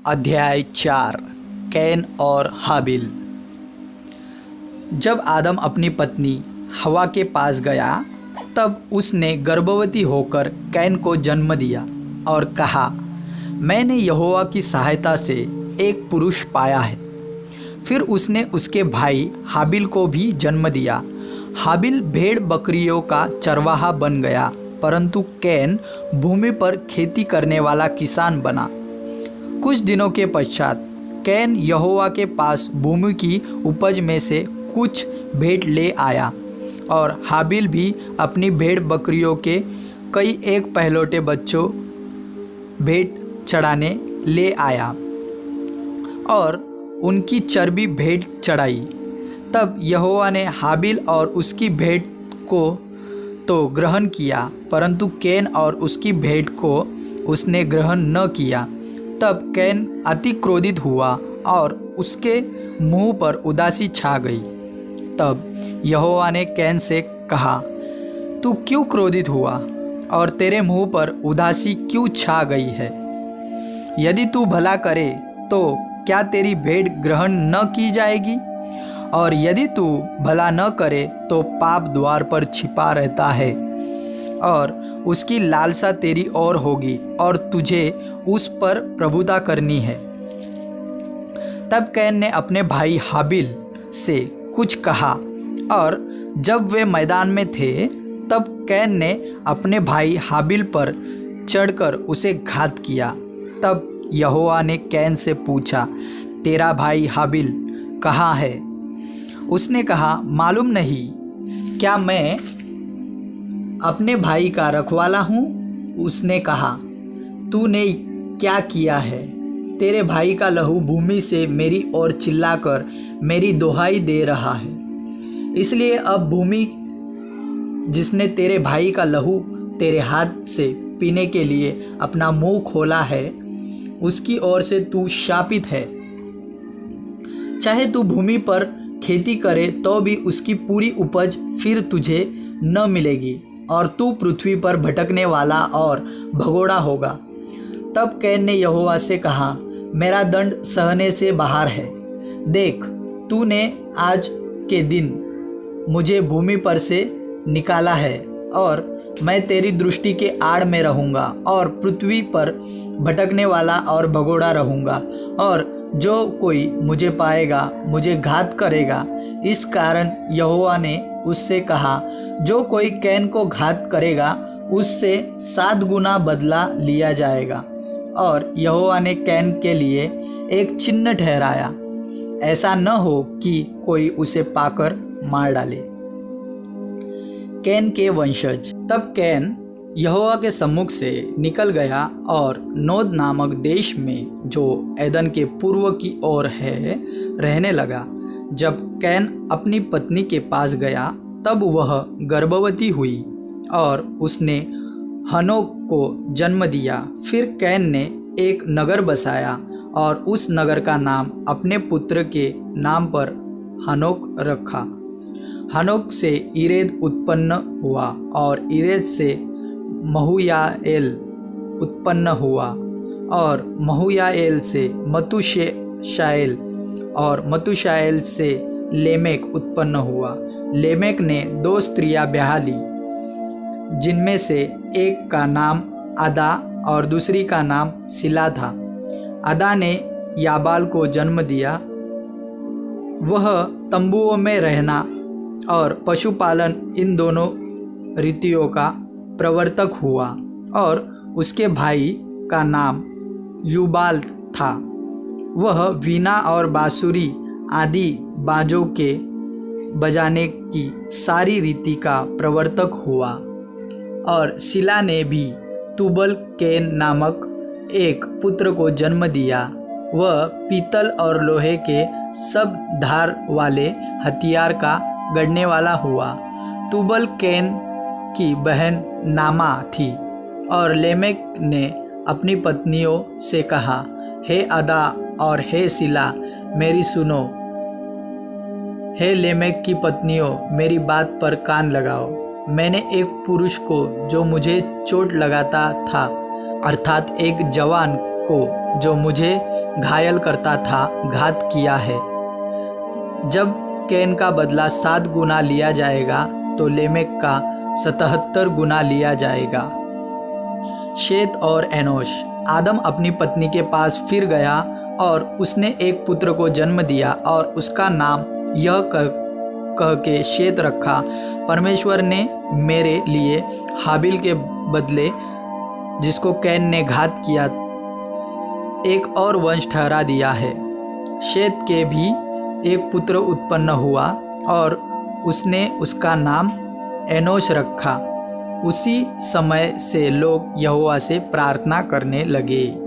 अध्याय 4 कैन और हाबिल। जब आदम अपनी पत्नी हवा के पास गया तब उसने गर्भवती होकर कैन को जन्म दिया और कहा, मैंने यहोवा की सहायता से एक पुरुष पाया है। फिर उसने उसके भाई हाबिल को भी जन्म दिया। हाबिल भेड़ बकरियों का चरवाहा बन गया, परंतु कैन भूमि पर खेती करने वाला किसान बना। कुछ दिनों के पश्चात कैन यहोवा के पास भूमि की उपज में से कुछ भेंट ले आया और हाबिल भी अपनी भेड़ बकरियों के कई एक पहलौठे बच्चों भेंट चढ़ाने ले आया और उनकी चर्बी भेंट चढ़ाई। तब यहोवा ने हाबिल और उसकी भेंट को तो ग्रहण किया, परंतु कैन और उसकी भेंट को उसने ग्रहण न किया। तब कैन अति क्रोधित हुआ और उसके मुंह पर उदासी छा गई। तब यहोवा ने कैन से कहा, तू क्यों क्रोधित हुआ और तेरे मुंह पर उदासी क्यों छा गई है? यदि तू भला करे तो क्या तेरी भेंट ग्रहण न की जाएगी? और यदि तू भला न करे तो पाप द्वार पर छिपा रहता है और उसकी लालसा तेरी ओर होगी और तुझे उस पर प्रभुता करनी है। तब कैन ने अपने भाई हाबिल से कुछ कहा और जब वे मैदान में थे तब कैन ने अपने भाई हाबिल पर चढ़कर उसे घात किया। तब यहोवा ने कैन से पूछा, तेरा भाई हाबिल कहाँ है? उसने कहा, मालूम नहीं, क्या मैं अपने भाई का रखवाला हूँ? उसने कहा, तूने क्या किया है? तेरे भाई का लहू भूमि से मेरी ओर चिल्लाकर मेरी दुहाई दे रहा है। इसलिए अब भूमि जिसने तेरे भाई का लहू तेरे हाथ से पीने के लिए अपना मुंह खोला है, उसकी ओर से तू शापित है। चाहे तू भूमि पर खेती करे तो भी उसकी पूरी उपज फिर तुझे न मिलेगी और तू पृथ्वी पर भटकने वाला और भगोड़ा होगा। तब कैन ने यहोवा से कहा, मेरा दंड सहने से बाहर है। देख, तूने आज के दिन मुझे भूमि पर से निकाला है और मैं तेरी दृष्टि के आड़ में रहूँगा और पृथ्वी पर भटकने वाला और भगोड़ा रहूँगा, और जो कोई मुझे पाएगा मुझे घात करेगा। इस कारण यहोवा ने उससे कहा, जो कोई कैन को घात करेगा उससे 7 गुना बदला लिया जाएगा। और यहोवा ने कैन के लिए एक चिन्ह ठहराया, ऐसा न हो कि कोई उसे पाकर मार डाले। कैन के वंशज। तब कैन यहोवा के सम्मुख से निकल गया और नोद नामक देश में, जो एदन के पूर्व की ओर है, रहने लगा। जब कैन अपनी पत्नी के पास गया तब वह गर्भवती हुई और उसने हनोक को जन्म दिया। फिर कैन ने एक नगर बसाया और उस नगर का नाम अपने पुत्र के नाम पर हनोक रखा। हनोक से इरेद उत्पन्न हुआ और इरेद से महूयाएल उत्पन्न हुआ और महूयाएल से मतूशाएल और मतूशाएल से लेमेक उत्पन्न हुआ। लेमेक ने 2 स्त्रियां ब्याह ली, जिनमें से एक का नाम अदा और दूसरी का नाम सिला था। अदा ने याबाल को जन्म दिया। वह तंबुओं में रहना और पशुपालन इन दोनों रीतियों का प्रवर्तक हुआ, और उसके भाई का नाम युबाल था। वह वीणा और बांसुरी आदि बाजों के बजाने की सारी रीति का प्रवर्तक हुआ। और सिला ने भी तुबल कैन नामक एक पुत्र को जन्म दिया। वह पीतल और लोहे के सब धार वाले हथियार का गढ़ने वाला हुआ। तुबल कैन की बहन नामा थी। और लेमेक ने अपनी पत्नियों से कहा, हे अदा और हे सिला, मेरी सुनो। हे लेमेक की पत्नियों, मेरी बात पर कान लगाओ। मैंने एक पुरुष को जो मुझे चोट लगाता था, अर्थात एक जवान को जो मुझे घायल करता था घात किया है। जब कैन का बदला 7 गुना लिया जाएगा तो लेमेक का 77 गुना लिया जाएगा। शेत और एनोश। आदम अपनी पत्नी के पास फिर गया और उसने एक पुत्र को जन्म दिया और उसका नाम यह कह के शेत रखा, परमेश्वर ने मेरे लिए हाबिल के बदले जिसको कैन ने घात किया एक और वंश ठहरा दिया है। शेत के भी एक पुत्र उत्पन्न हुआ और उसने उसका नाम एनोश रखा। उसी समय से लोग यहोवा से प्रार्थना करने लगे।